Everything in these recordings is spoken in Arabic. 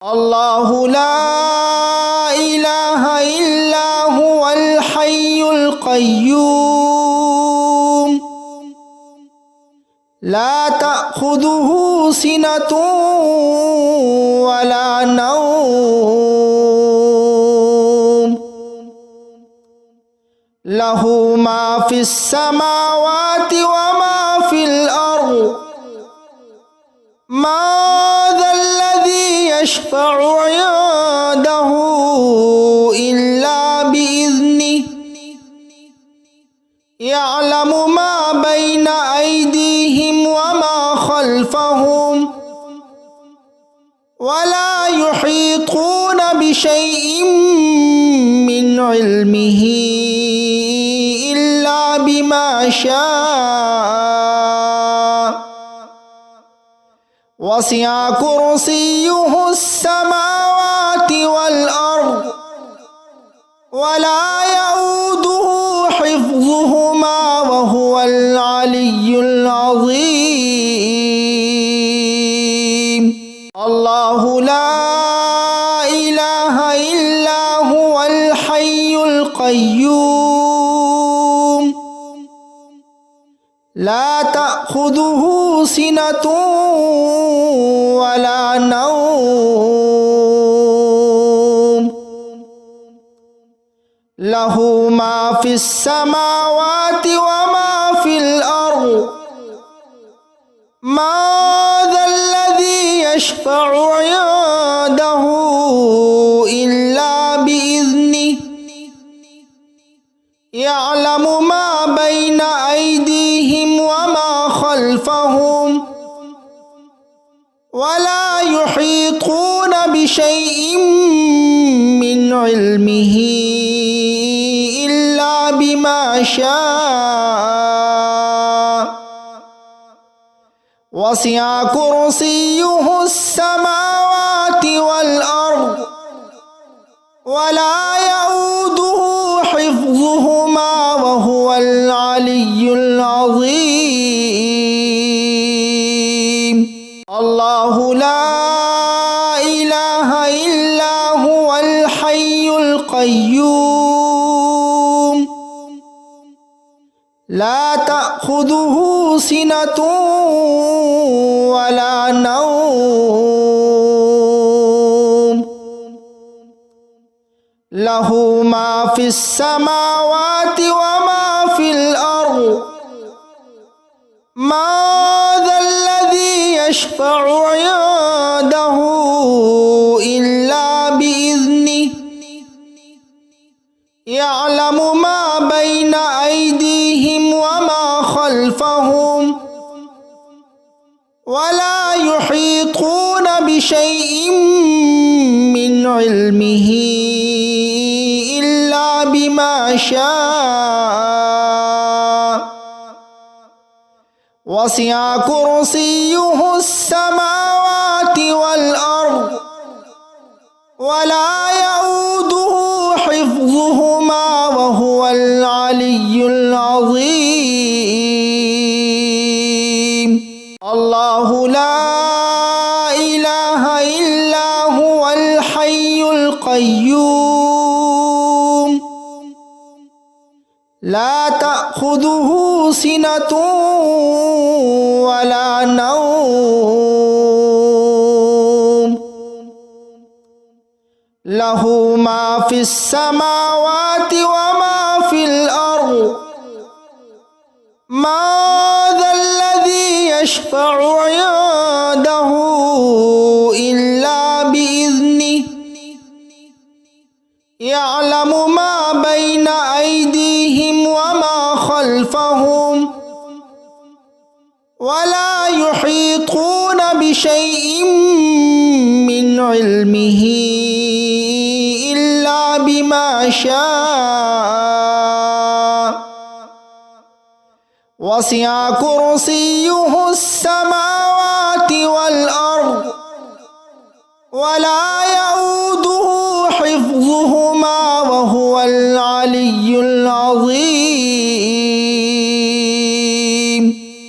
الله لا إله إلا هو الحي القيوم لا تأخذه سنة ولا نوم له ما في السماوات وما في الأرض ما ذا الذي يشفع عنده إلا بإذنه يعلم ما بين أيديهم وما خلفهم ولا يحيطون بشيء من علمه إلا بما شاء وسع كرسيه السماوات والأرض ولا يؤوده حفظهما وهو العلي العظيم الله لا إله إلا هو الحي القيوم لا تأخذه سنة ولا نوم له ما في السماوات وما في الأرض ما ذا الذي يشفع عنده إلا بإذنه يعلم ما بين أيديهم وما خلفهم ولا يحيطون بشيء من علمه إلا بما شاء وسع كرسيه السماوات والأرض ولا يؤوده حفظهما وهو العلي العظيم الله لا إله إلا هو الحي القيوم لا تأخذه سنة ولا نوم له ما في السماوات وما في الأرض ما ذا الذي يشفع عنده إلا بإذنه يعلم ما بين أيديهم وما خلفهم ولا يحيطون بشيء من علمه إلا بما شاء وسع كرسيه السماوات والأرض ولا يؤوده حفظهما وهو العلي العظيم الله لا إله إلا هو الحي القيوم لا تأخذه سنة ولا نوم له ما في السماوات وما في الأرض ما ذا الذي يشفع عنده إلا بإذنه يعلم ما بين أيديهم وما خلفهم ولا يحيطون بشيء من علمه إلا بما شاء وسع كرسيه السماوات والأرض ولا يؤوده حفظهما وهو العلي العظيم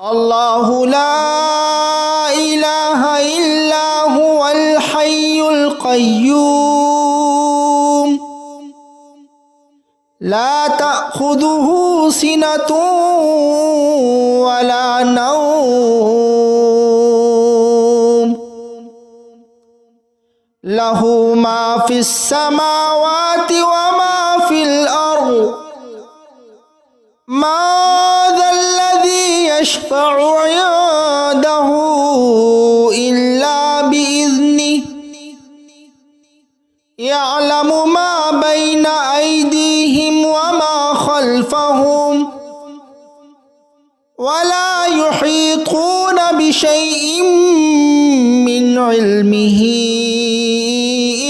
الله لا إله إلا هو الحي القيوم القيوم لا تأخذه سنة ولا نوم له ما في السماوات وما في الأرض ما ذا الذي يشفع عنده إلا بإذنه يعلم ما بين أيديهم وما خلفهم ولا يحيطون بشيء من علمه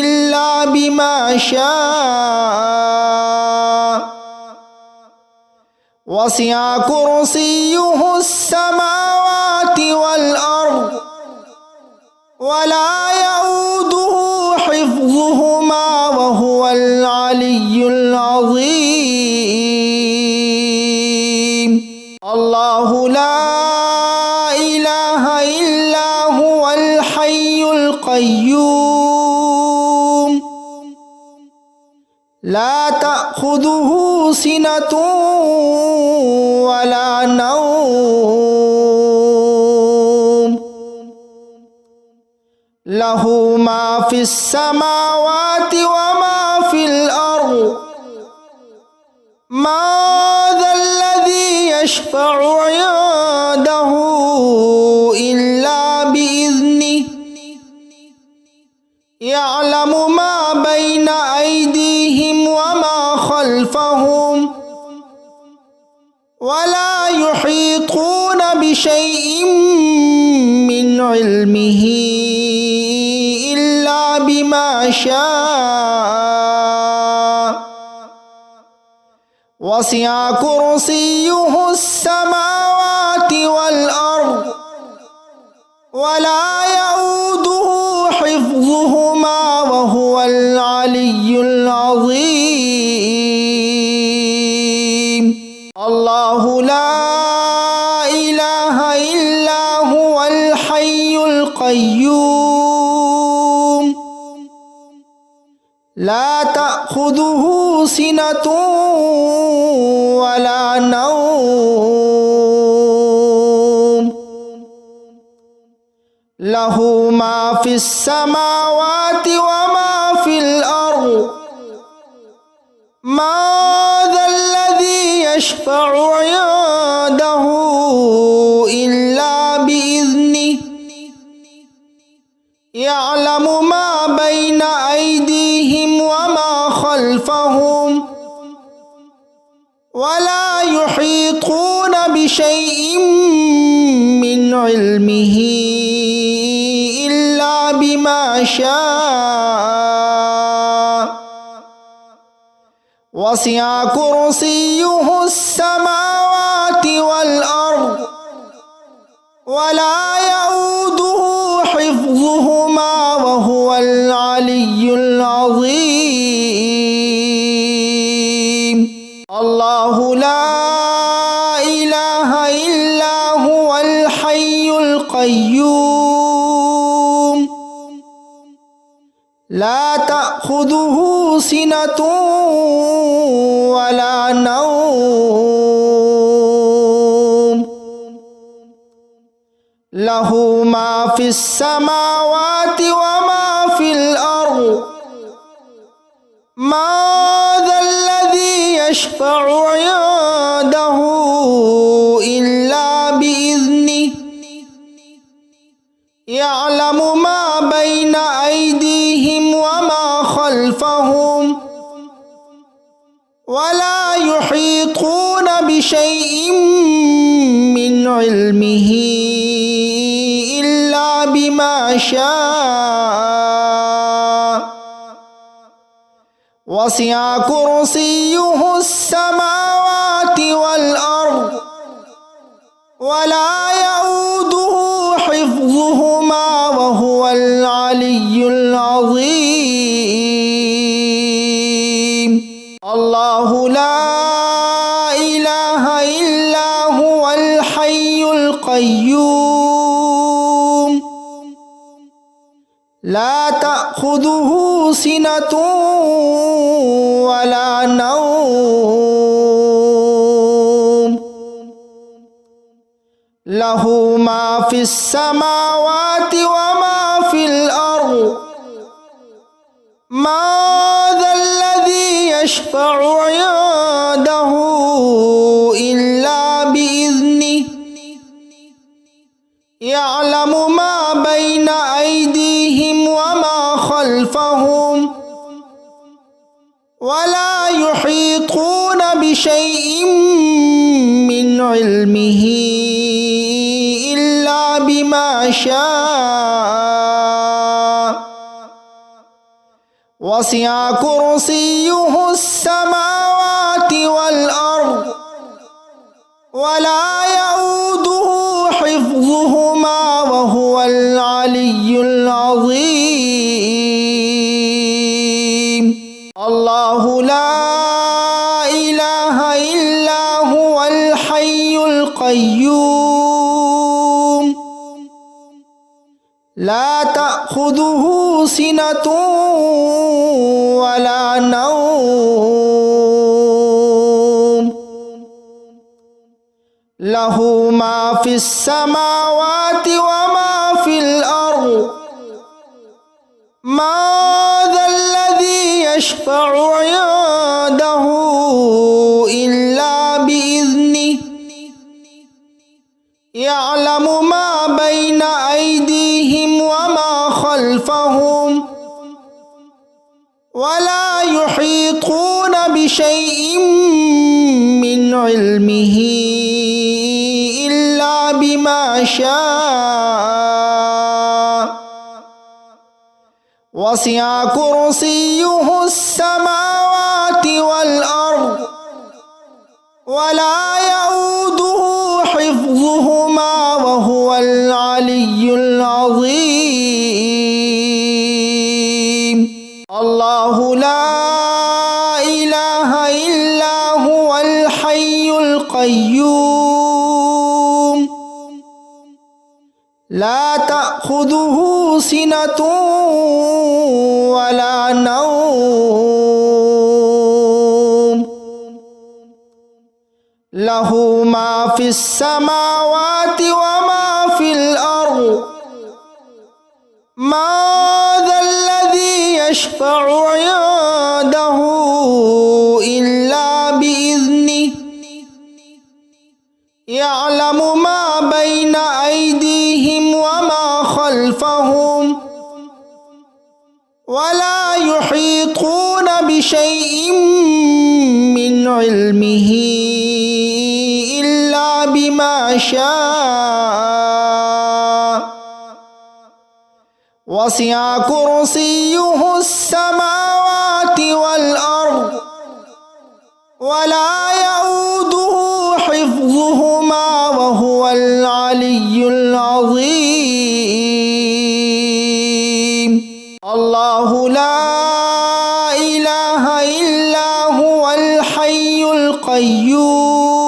إلا بما شاء وسع كرسيه السماوات والأرض ولا يؤوده حفظهما وهو العلي العظيم الله لا إله إلا هو الحي القيوم لا تأخذه سنة ولا نوم له ما في السماوات وما في الأرض ما ذا الذي يشفع عنده إلا بإذنه يعلم ما بين أيديهم وما خلفهم ولا يحيطون بشيء من علمه إلا بما شاء وسع كرسيه السماوات والأرض ولا يؤوده حفظهما وهو العلي العظيم الله لا إله إلا هو الحي القيوم لا تأخذه سنة ولا نوم له ما في السماوات وما في الأرض ما ذا الذي يشفع عنده إلا بإذنه يعلم ما بين أيديهم وما خلفهم ولا يحيطون بشيء من علمه إلا بما شاء وسع كرسيه السماوات والأرض ولا يؤوده حفظهما وهو العلي العظيم الله لا إله إلا هو الحي القيوم لا تأخذه سنة ولا نوم له ما في السماوات وما في الأرض ما ذا الذي يشفع عنده إلا بإذنه يعلم ما بين أيديهم وما خلفهم ولا يحيطون بشيء من علمه إلا بما شاء وسع كرسيه السماوات والأرض ولا يؤوده حفظهما وهو العلي العظيم الله لا إله إلا هو الحي القيوم لا تأخذه تأخذه سنة ولا نوم له ما في السماوات وما في الأرض ما ذا الذي يشفع عنده إلا بإذنه يعلم ما بين أيديهم وما خلفهم ولا يحيطون بشيء من علمه إلا بما شاء وسع كرسيه السماوات والأرض ولا يؤوده حفظهما وهو العلي العظيم الله لا إله إلا هو الحي القيوم لا تأخذه سنة ولا نوم له ما في السماوات وما في الأرض ما ذا الذي يشفع عنده إلا بإذنه يعلم ما بين أيديهم وما خلفهم ولا يحيطون بشيء من علمه إلا بما شاء وسع كرسيه السماوات والأرض ولا يؤوده حفظهما وهو العلي العظيم الله لا إله إلا هو الحي القيوم لا تأخذه سنة ولا نوم له ما في السماوات وما في الأرض ما ذا الذي يشفع عنده إلا بإذنه يعلم ما بين أيديهم وما خلفهم ولا يحيطون بشيء من علمه إلا بما شاء وسع كرسيه السماوات والأرض ولا يؤوده حفظهما وهو العلي العظيم الله لا إله إلا هو الحي القيوم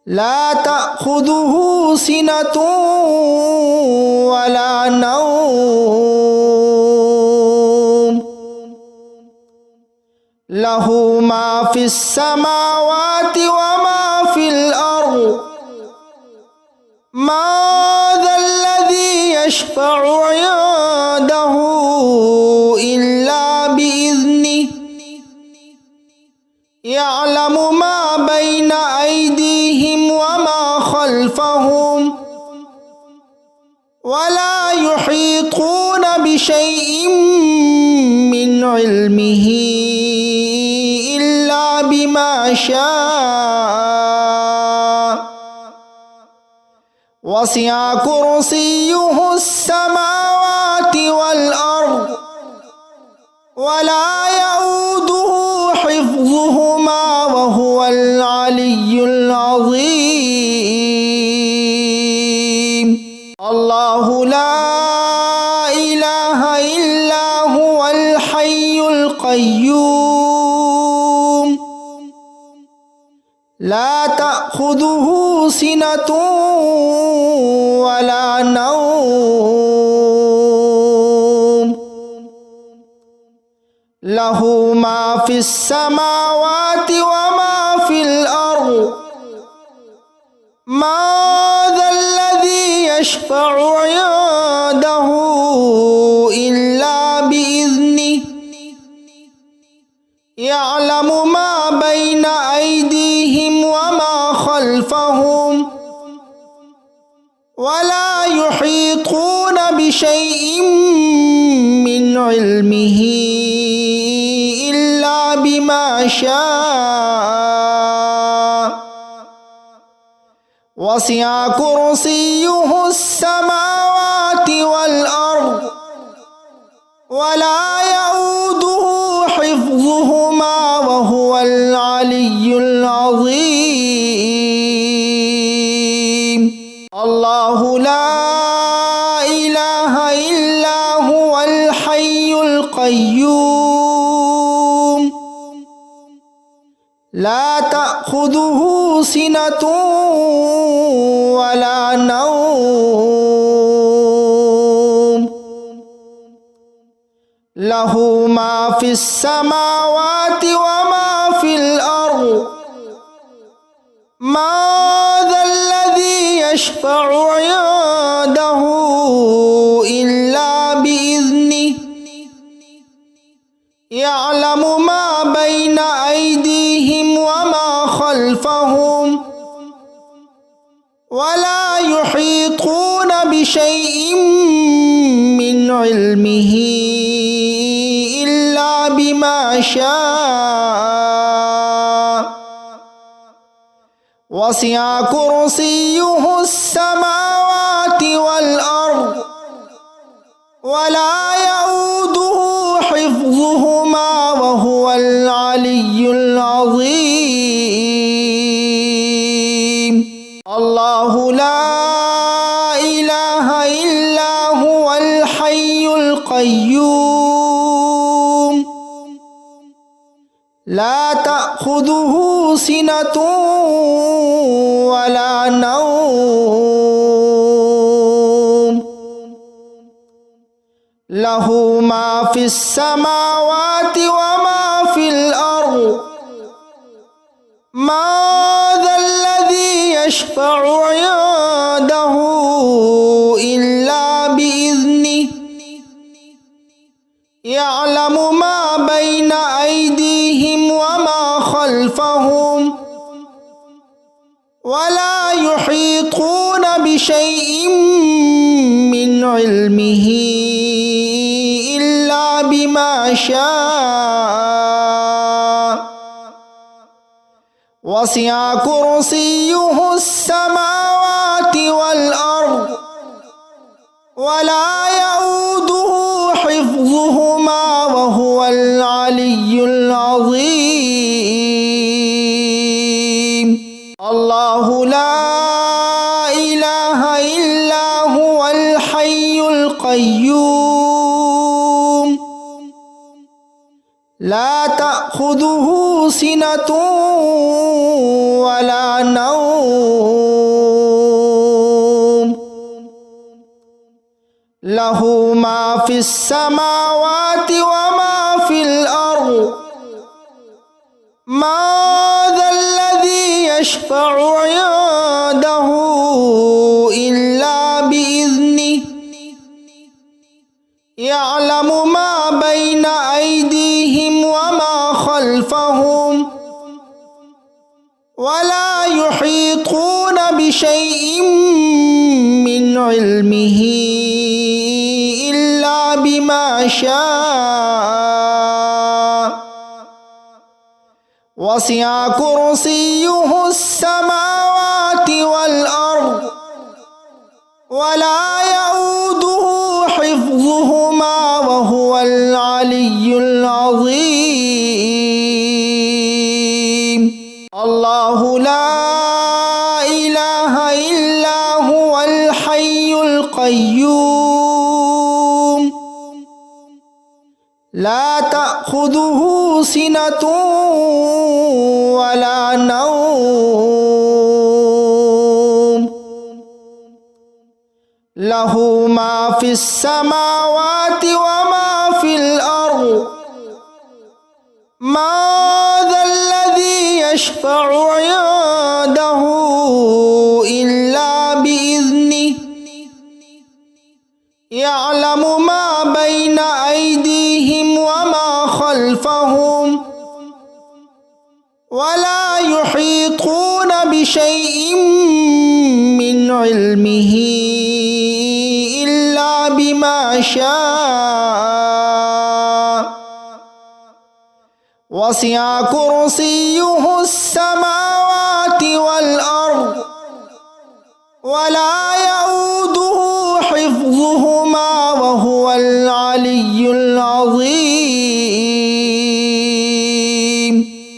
لا تأخذه سنة ولا نوم له ما في السماوات وما في الأرض ما ذا الذي يشفع عنده إلا بإذنه يعلم ما بين أيديهم وما خلفهم ولا يحيطون بشيء من علمه إلا بما شاء وسع كرسيه السماوات والأرض ولا يؤوده حفظهما وهو العلي العظيم الله لا إله إلا هو الحي القيوم لا تأخذه سنة ولا نوم লাহু মা ফিস সামাওয়াতি ওয়া মা ফিল আরদ মা যাল্লাযী ইয়াশফাউ ইনদাহু ইল্লা বিইذনিহি ইয়ালামু মা বাইনা আইদিহিম ওয়া মা খালফাহুম ওয়া লা ইউহীতুনা বিশাইইন মিন ইলমিহি ইল্লা বিমা শাআ ওয়াসি'a কুরসিয়্যুহুস সামাওয়াতি ওয়াল আরদ ওয়া লা ইয়াউদুহু হিফযুহুমা ওয়া হুয়াল আলিয়্যুল আযীম। আল্লাহু লা ইলাহা ইল্লা হুয়াল হাইয়ুল কাইয়্যুম লা তা'খুযুহু সিনাতুন ওয়া লা নাওম লাহু মা ফিস সামাওয়াতি ওয়া মা ফিল আরদ মা যাল্লাযী ইয়াশফাউ ইনদাহু ইল্লা বিইذনিহি ইয়ালামু মা বাইনা আইদিহিম ওয়া মা খালফাহুম ওয়া লা ইউহীতুনা বিশাইইন মিন ইলমিহি ইল্লা বিমা শাআ ওয়াসি'a কুরসিয়্যুহুস সামাওয়াতি ওয়াল আরদ ওয়া লা ইয়াউদুহু হিফযুহুমা ওয়া হুয়াল আলিয়্যুল আযীম। আল্লাহু লা ইলাহা ইল্লা হুয়াল হাইয়ুল কাইয়্যুম লা তা'খুযুহু সিনাতুন ওয়া লা নাওম লাহু মা ফিস সামাওয়াতি ওয়া মা ফিল আরদ মা যাল্লাযী ইয়াশফাউ ইনদাহু ইল্লা বিইذনিহি ইয়ালামু মা বাইনা আইদিহিম ওয়া মা খালফাহুম ওয়া লা ইউহীতুনা বিশাইইন মিন ইলমিহি ইল্লা বিমা শাআ ওয়াসি'a কুরসিয়্যুহুস সামাওয়াতি ওয়াল আরদ ওয়া লা ইয়াউদুহু হিফযুহুমা ওয়া হুয়াল আলিয়্যুল আযীম। আল্লাহু লা ইলাহা ইল্লা হুয়াল হাইয়ুল কাইয়্যুম লা তা'খুযুহু সিনাতুন ওয়া লা নাওম লাহু মা ফিস সামাওয়াতি ওয়া মা ফিল আরদ মা যাল্লাযী ইয়াশফাউ ইনদাহু ইল্লা বিইذনিহি ইয়ালামু মা বাইনা আইদিহিম ওয়া মা খালফাহুম ওয়া লা ইউহীতুনা বিশাইইন মিন ইলমিহি ইল্লা বিমা শাআ ওয়াসি'a কুরসিয়্যুহুস সামাওয়াতি ওয়াল আরদ ওয়া লা ইয়াউদুহু হিফযুহুমা ওয়া হুয়াল আলিয়্যুল আযীম। আল্লাহু লা ইলাহা ইল্লা হুয়াল হাইয়ুল কাইয়্যুম লা তা'খুযুহু সিনাতুন ওয়া লা নাওম লাহু মা ফিস সামাওয়াতি ওয়া মা ফিল আরদ ما ذا الذي يشفع عنده إلا بإذنه يعلم ما بين أيديهم وما خلفهم ولا يحيطون بشيء من علمه إلا بما شاء وسع كرسيه السماوات والأرض ولا يؤوده حفظهما وهو العلي العظيم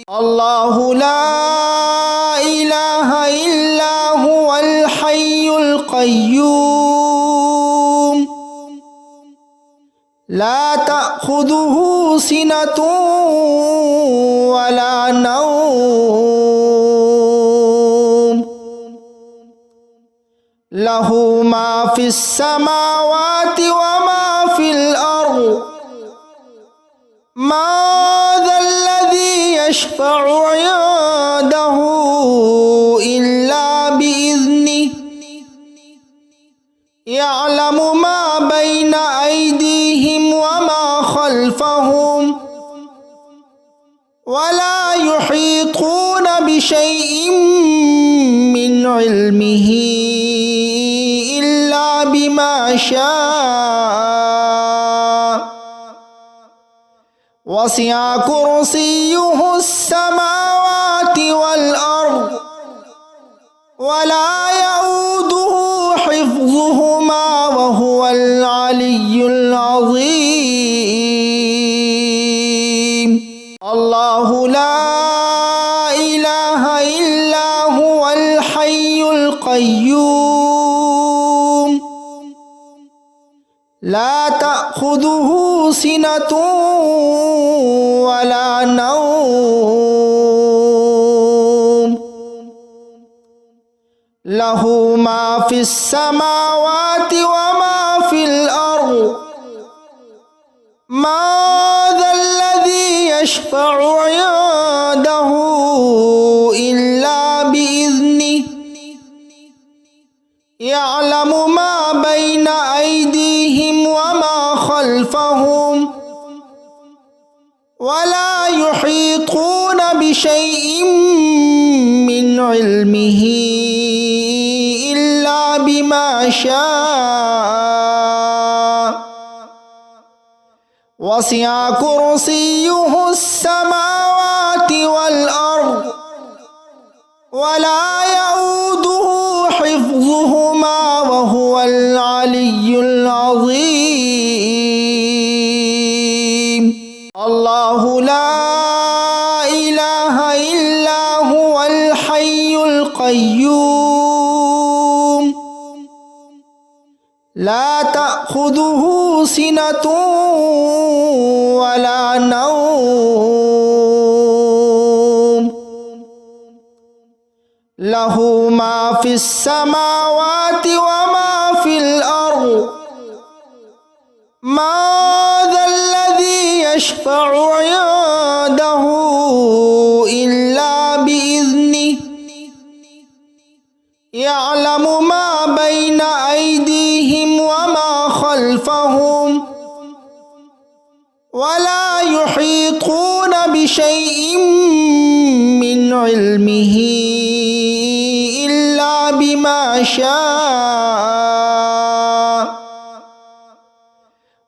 الله لا إله إلا هو الحي القيوم لا تأخذه سنة ولا نوم له ما في السماوات وما في الأرض ما ذا الذي يشفع عنده إلا بإذنه يعلم ما بين أيديهم وما خلفهم ولا يحيطون بشيء من علمه إلا بما شاء وسع كرسيه السماوات والأرض ولا يؤوده حفظهما وهو العلي العظيم الله لا إله إلا هو الحي القيوم لا تأخذه سنة ولا نوم له ما في السماوات وما في الأرض ما ذا الذي يشفع عنده إلا بإذنه يعلم ما بين أيديهم وما خلفهم ولا يحيطون بشيء من علمه إلا بما شاء وسع كرسيه السماوات والأرض ولا يؤوده حفظهما وهو العلي العظيم الله لا إله إلا هو الحي القيوم لا تأخذه سنة ولا نوم له ما في السماوات وما في الأرض ما ذا الذي يشفع عنده إلا بإذنه يعلم ما بين أيديهم وما خلفهم ولا يحيطون بشيء من علمه إلا بما شاء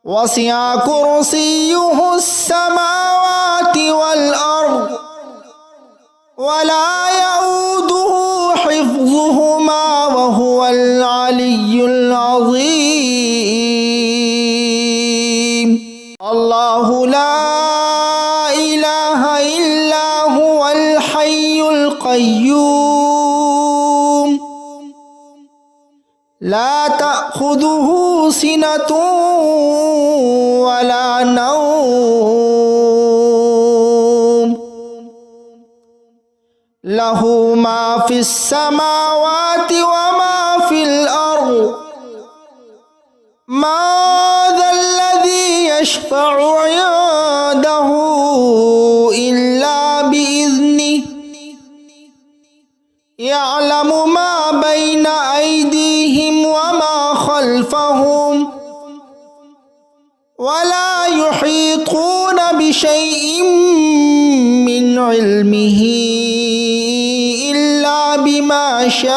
وسع كرسيه السماوات والأرض ولا يؤوده حفظهما وهو العلي العظيم الله لا إله إلا هو الحي القيوم لا تأخذه سنة ولا نوم له ما في السماوات وما في الأرض ما ذا الذي يشفع عنده خلفهم ولا يحيطون بشيء من علمه إلا بما شاء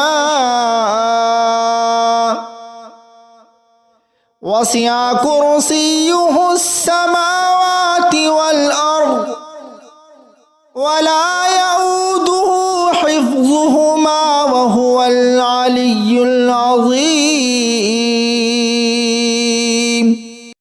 وسع كرسيه السماوات والأرض ولا